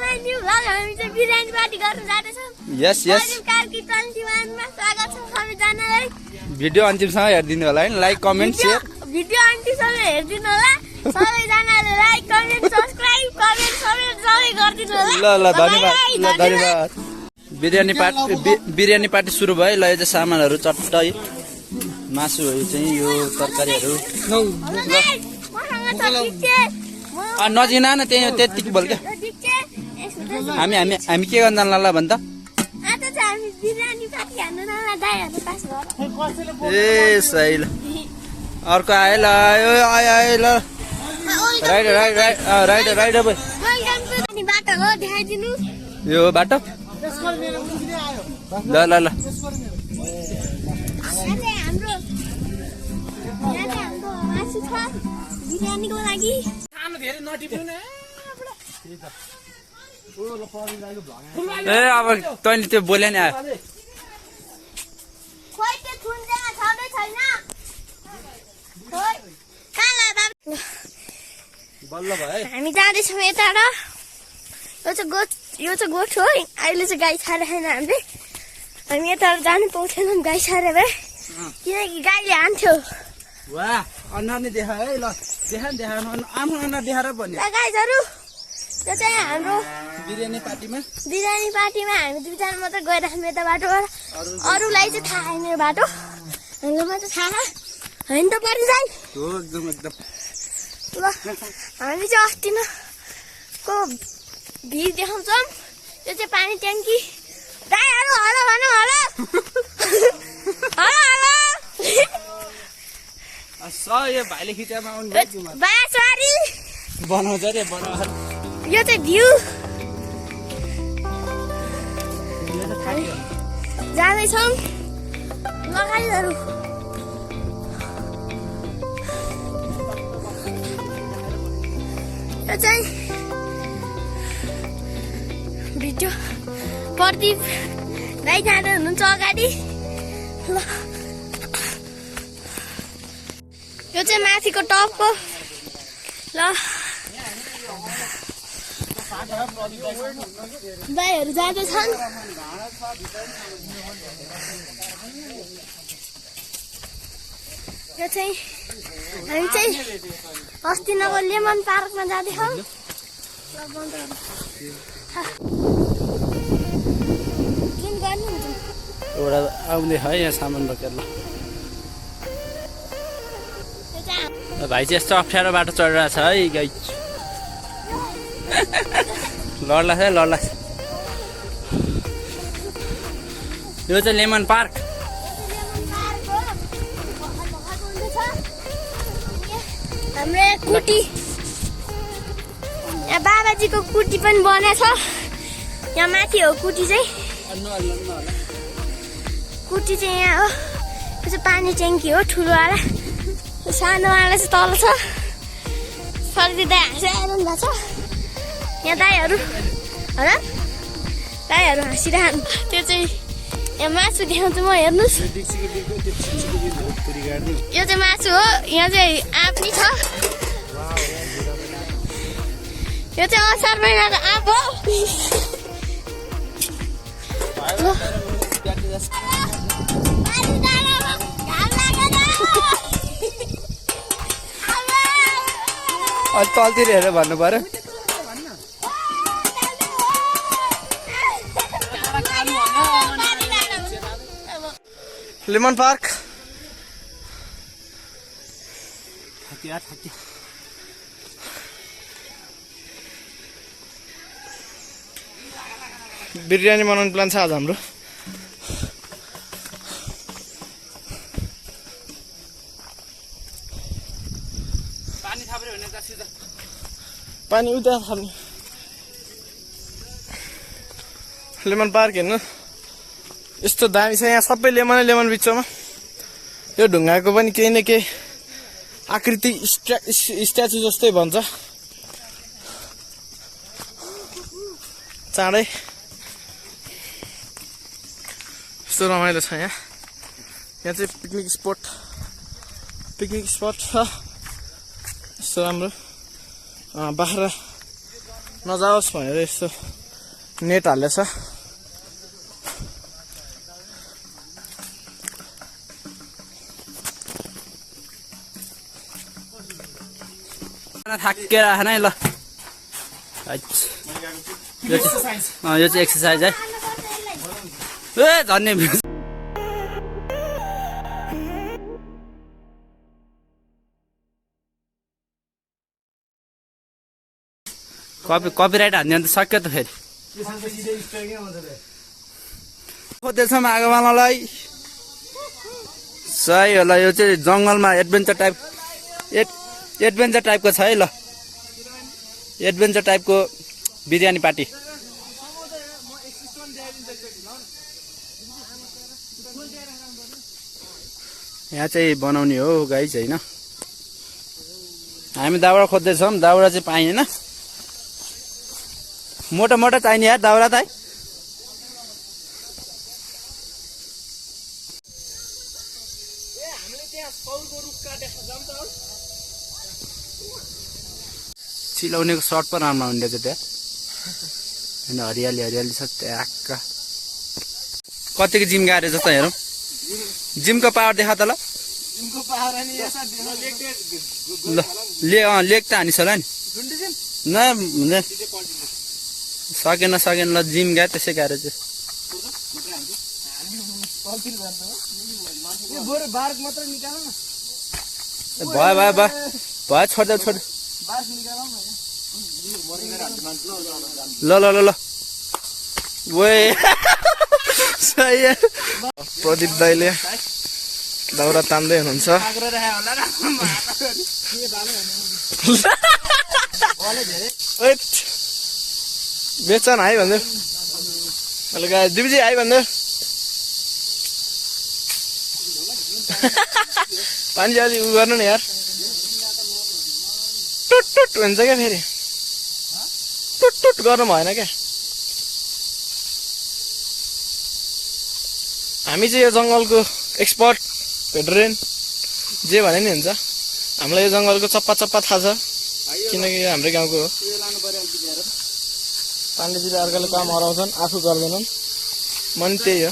Biryani party गर्न जाँदैछौँ। यस यस कार्की 21 मा स्वागत छ सबैजनालाई। भिडियो अन्तिमसम्म हेरिदिनु होला है। लाइक कमेन्ट सेयर भिडियो अन्तिमसम्म हेरिदिनु होला सबैजनाले। लाइक कमेन्ट सब्स्क्राइब कमेन्ट सबै गरिदिनु होला। ल धन्यवाद। ल धन्यवाद। बिरयानी पार्टी सुरु भयो। ल यो चाहिँ सामानहरू चट्टै मासुहरू चाहिँ यो तरकारीहरू नजिक न त्यही त्यतिकै बोल क्या। हामी के गर्न जान्ला भन् त? ए सही ल अर्को आयो ल आयो ल राइट यो बाटो ल बिरयानीको लागि ए अब तैँले त्यो बोले नि आयो। बल्ल भयो हामी जाँदैछौँ यता र यो चाहिँ गोठ हो। अहिले चाहिँ गाई छाडेर छैन हामीले। हामी यता जानु पाउँथेनौँ गाई छाडेर भए किनकि गाईले हान्थ्यो। वाह अनुहार नि देखा है। ल देखा आमा अनुहार देखाएर भन्ने गाईहरू यो चाहिँ हाम्रो बिरयानी पार्टीमा हामी दुईजना मात्रै गइरहेछौँ यता बाटोबाट। अरूलाई चाहिँ थाहा छैन यो बाटो, हामीलाई मात्रै थाहा होइन त परि जाइ। एकदम ल हामी चाहिँ अस्ति न को भिड देखाउँछौँ। यो चाहिँ पानी ट्याङ्की। गाईहरू हलो भनौँ हलो हलो यो भाइले खिचामा आउनु बाँसबारी बनाउँछ रे बनाएर। यो चाहिँ भ्यू जाँदैछौँ लगाइहरू। यो चाहिँ भिडियो प्रदीप गाई जाँदै हुनुहुन्छ अगाडि। ल यो चाहिँ माथिको टप हो। ल गाईहरू जाँदैछन्। यो चाहिँ हामी चाहिँ अस्ति नगर लेमन पार्कमा जाँदैछौँ। जुन गर्नुहुन्छ एउटा आउँदै है यहाँ सामान बोकेर। ल भाइ चाहिँ यस्तो अप्ठ्यारो बाटो चढिरहेको छ है गाई। लड्ला छ लड्ला। यो चाहिँ लेमन पार्क। हाम्रो कुटी यहाँ बाबाजीको कुटी पनि बनेछ। यहाँ माथि हो कुटी चाहिँ। कुटी चाहिँ यहाँ हो। यो चाहिँ पानी ट्याङ्की हो ठुलोवाला। सानोवाला चाहिँ तल छ। सर्दी दाई हाँसिरहनु भएको छ। यहाँ दाईहरू होला दाईहरू हाँसिरहनु। त्यो चाहिँ यहाँ मासु देखाउँछु म हेर्नुहोस्। यो चाहिँ मासु हो। यहाँ चाहिँ आँप नि छ। यो चाहिँ असार महिनाको आँप हो। अलि तलतिर हेरेर भन्नु पर्यो। लेमन पार्क बिरयानी बनाउने प्लान छ आज हाम्रो। पानी उता थाल्ने। लेमन पार्क हेर्नु यस्तो दामी छ। यहाँ सबै लेमन बिचमा यो ढुङ्गाको पनि केही न केही आकृति स्ट्याचु जस्तै भन्छ। चाँडै यस्तो रमाइलो छ। यहाँ चाहिँ पिकनिक स्पट छ। यस्तो राम्रो बाख्रा नजाओस् भनेर यस्तो नेट हालेछ थाकेर आएन है ल यो चाहिँ एक्सर्साइज है ए धन्य कपिराइट हान्ने अन्त सक्यो त फेरि खोज्दैछौँ आगोमालालाई सही होला यो चाहिँ जङ्गलमा एडभेन्चर टाइपको छ है ल एडभेन्चर टाइपको बिरयानी पार्टी यहाँ चाहिँ बनाउने हो गाइस होइन हामी दाउरा खोज्दैछौँ दाउरा चाहिँ पाइएन मोटा मोटा चाहिने यार दाउरा त है चिलाउनेको सर्ट पनि राम्रो हुँदैछ त्यहाँ होइन हरियाली हरियाली छ ट्याक्क कतिको जिम गाएर जस्तो हेरौँ जिमको पावर देखा त ल लेग त हानिस होला नि न सकेन ल जिम गयो त्यसै गाह्रो चाहिँ भयो छोड्दै ल प्रदीप दाइले दाउरा तान्दै हुनुहुन्छ बेच न है भन्दै दिदीजी आइ भन्दै पानी अलि उ गर्नु नि यार टुट हुन्छ क्या फेरि टुट गर्नु भएन क्या हामी चाहिँ यो जङ्गलको एक्सपर्ट भेटरेन जे भने नि हुन्छ हामीलाई यो जङ्गलको चप्पा थाहा छ किनकि यो हाम्रै गाउँको हो पाण्डेजीले अर्काले काम हराउँछन् आफू गर्दैनन् मन त्यही हो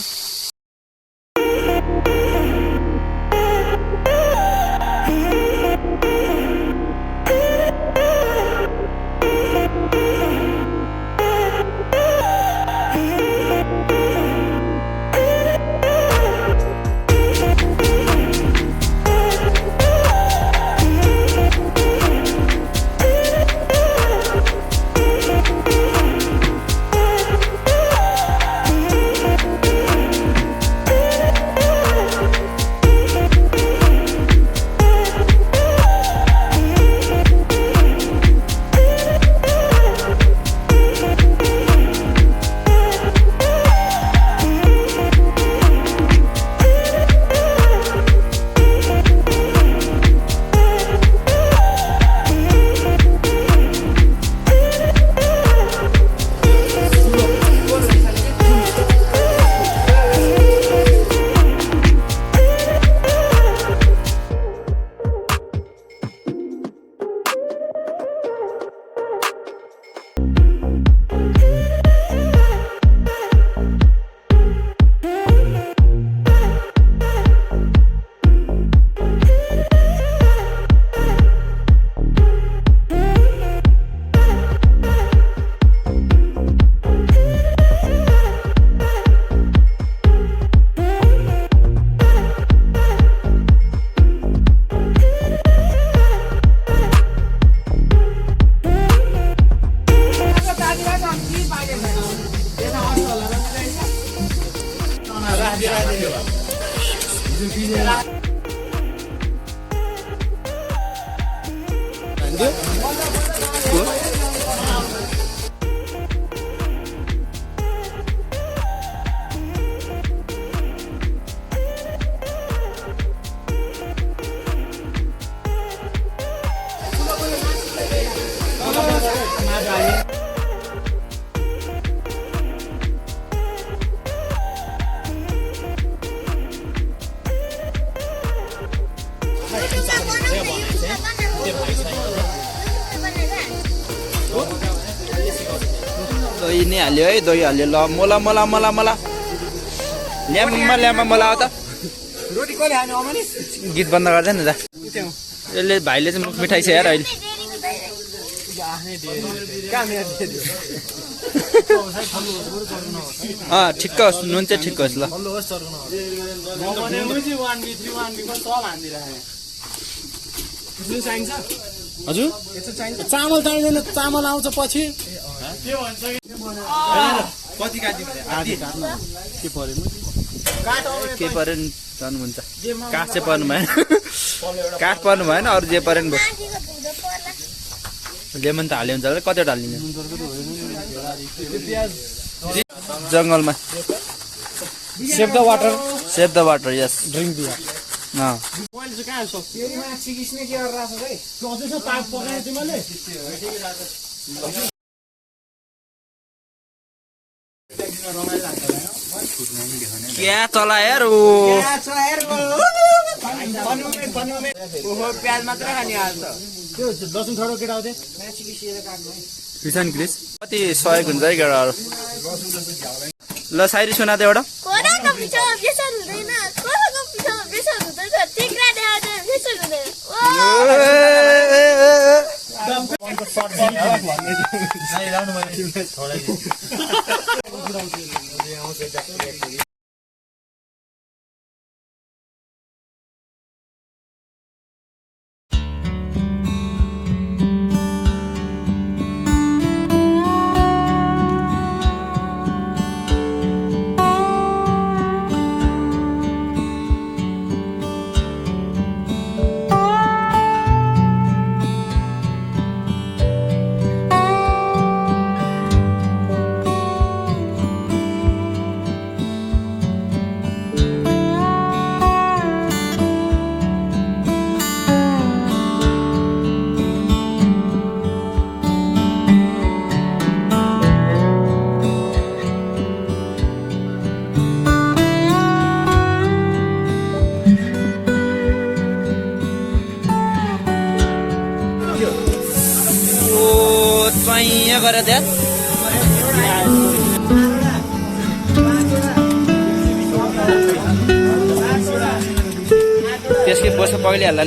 दही नै हाल्यो है दही हाल्यो ल मोला मोला मोला मोला ल्याम्मा मोला हो त रोटी कहिले खाने अमाले गीत बन्द गर्दैन नि त यसले भाइले चाहिँ मुख मिठाई छ यार अहिले ठिक्क होस् नुन चाहिँ ठिक्क होस् ल हजुर चामल चाहिँदैन चामल आउँछ पछि कति के पर्यो नि जानुहुन्छ काठ चाहिँ पर्नु भएन काठ पर्नु भएन अरू जे पर्यो नि भयो लेमन त हाल्यो हुन्छ कतिवटा हालिदिनु जङ्गलमा save the water yes drink beer क्या चला यार प्याज मात्र खाने हाल्छ त्यो लसुन थोडो केटा हो किसान क्रिस कति सहयोग हुन्छ है केटाहरू ल साइरी सुना त एउटा कोराको पिछामा बेसन हुँदैन कोराको पिछामा बेसन हुँदैन टिक्रा देखाउँछ बेसन हुँदैन यहाँ गएर त्यहाँ त्यसकै बस पग्लिहाल्ला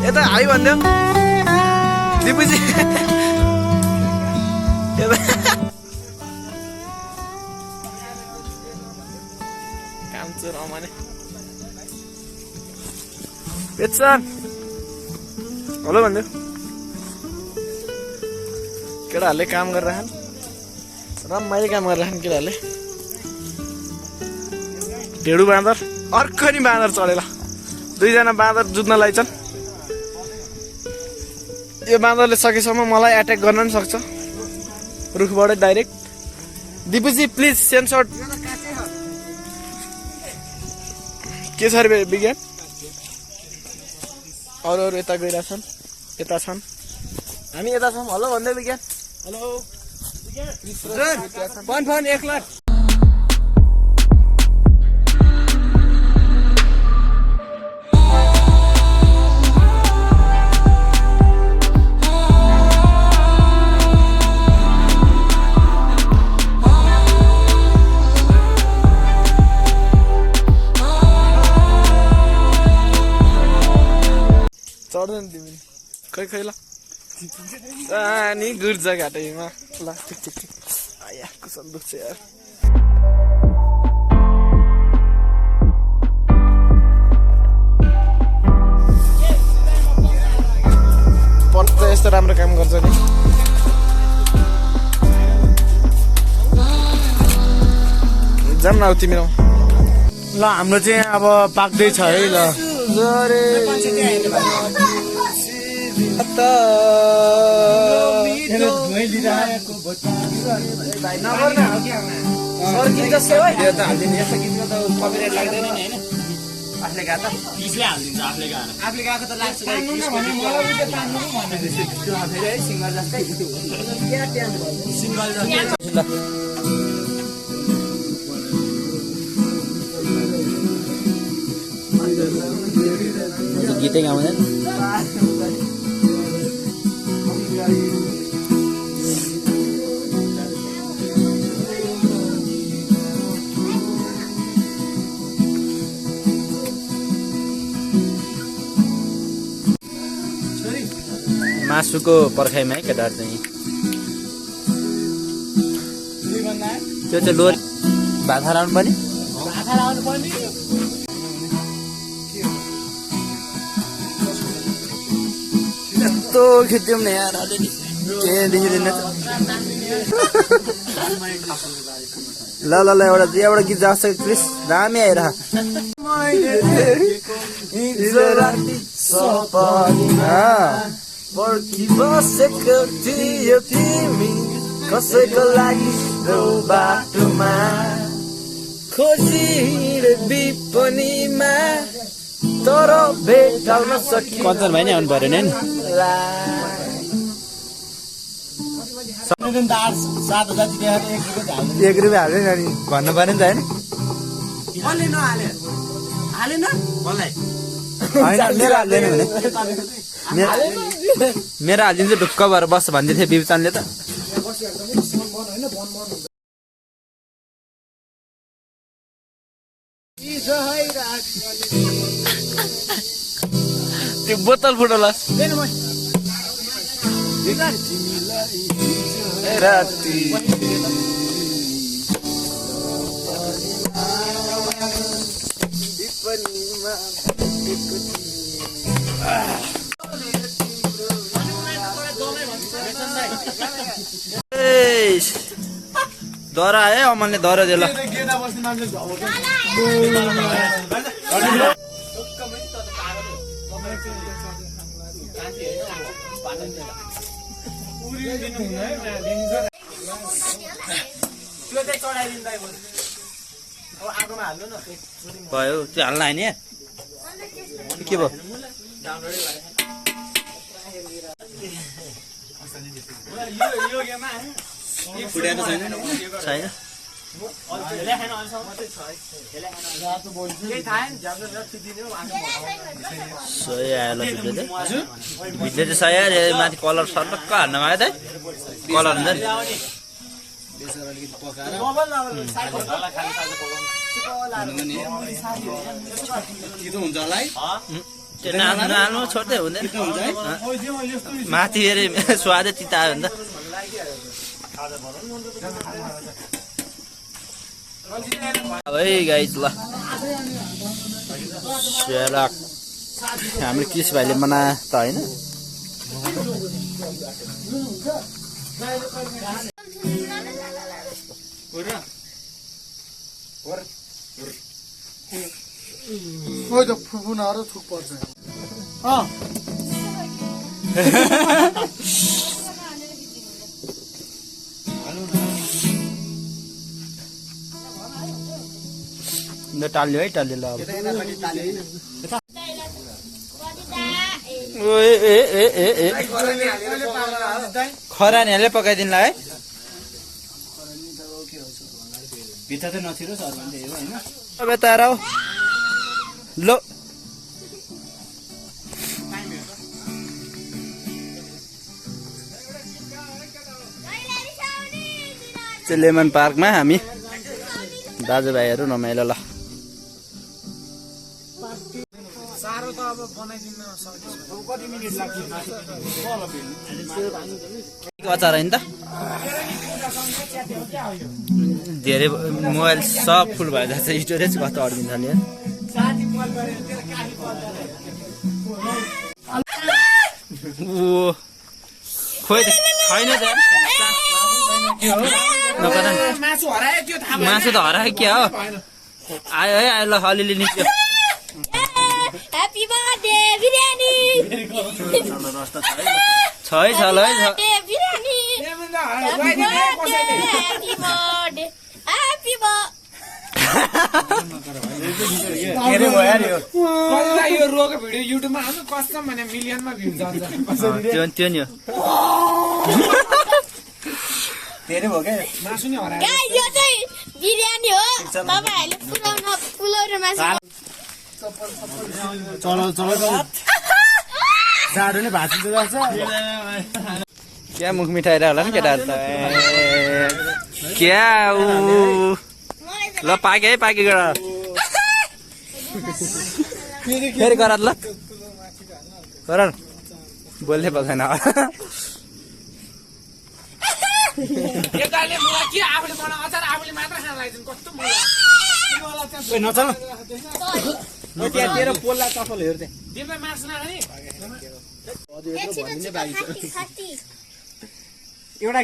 यता हाई भन्दै दिपुजी काम चाहिँ रमाने पेट्सन हेलो भन्दै केटाहरूले काम गरिरहन् रमाइलो काम गरिरहन् केटाहरूले ढेडु बाँदर अर्को नि बाँदर चढेर दुईजना बाँदर जुत्न लाइछन् यो बाँदरले सकेसम्म मलाई एट्याक गर्न पनि सक्छ रुखबाट डाइरेक्ट दिपुजी प्लिज सेन्सर के छ अरे विज्ञान अरू यता गइरहेछन् यता छन् हामी यता छौँ हेलो भन्दै विज्ञान हेलो फोन 1 लाख चढ्दैन तिमी खै खै ल नि गुर्जा घाटैमा ल ठिक ठिक ठिक आया कुसन दुख्छ यार पर्छ यस्तो राम्रो काम गर्छ नि जाम न तिमी ल हाम्रो चाहिँ अब पाक्दै छ है ल झरे आफूले गा त पिसले हालिदिन्छ आफूले गाएर आफूले गाएको त लाग्छ सिङ्गल जस्तै सिङ्गल जस्तो गीतै गाउँदैन मासुको पर्खाइमा है केटाहरू चाहिँ त्यो चाहिँ लोरी भात हराउनु पर्ने यस्तो खिच्यौँ न यार अलिअलि के देखिँदैन ल ल ल एउटा गीत जान्छ क्रिस दामी आएर पर्खी बसेको थियो तिमी कसैको लागि बाटोमा खोजी विपनीमा तर भेटाउन सकि कञ्चन भाइ नै आउनु पर्यो नि एक रुपियाँ हाल्दैन नि भन्नु पर्यो नि त होइन मेरो हालिदिन्छ ढुक्क भएर बस भन्दै थियो बिबचानले त त्यो बोतल फुटोला दरा है अमनले दरा दियो ल भयो त्यो हाल्न आएन के भयो फुटेको छैन छैन सही आयो ल भिडियो चाहिँ सही आयो माथि कलर सर्लक्क हाल्न आयो त कलर हुन्छ नि नानु छोड्दै हुँदैन माथि हेरे स्वादै तिता आयो भने त है गाइज ल हाम्रो किस भाइले मना त होइन थुक पर्छ टाल्यो है टाल्यो ल खरानीहरूले पकाइदिनु है भित्र त नछिरोस् होइन तारा लो लेमन पार्कमा हामी दाजुभाइहरू रमाइलो ल अचार होइन त धेरै मोबाइल सब फुल भएर जान्छ स्टोरेज कस्तो अड्किन्छ नि खोइ छैन मासु त हरायो क्या हो आयो है आयो ल अलिअलि निस्क्यो ह्याप्पी छ है छ ल है छ बिरानी यो रोको भिडियो युट्युबमा हाल्नु कस्टम भने मिलियनमा भ्यू जान्छ त्यो नि हो मासु नि हरायो यो चाहिँ बिरयानी हो तपाईहरुले पुलाउ मासु जाडो नै भाँचिन्छ जस्तो क्या मुख मिठाएर होला नि केटाहरु त क्या उ ल पाके गर फेरि गर ल गर बोल्दै पर्दैन यताले मलाई के आफूले बनाएको अचार आफूले मात्र खान लाग्दैन कस्तो मलाई नचल म त्यहाँ तेरो पोल्ला चपल हेर्दै तिमीलाई मार्छ नखाने एउटा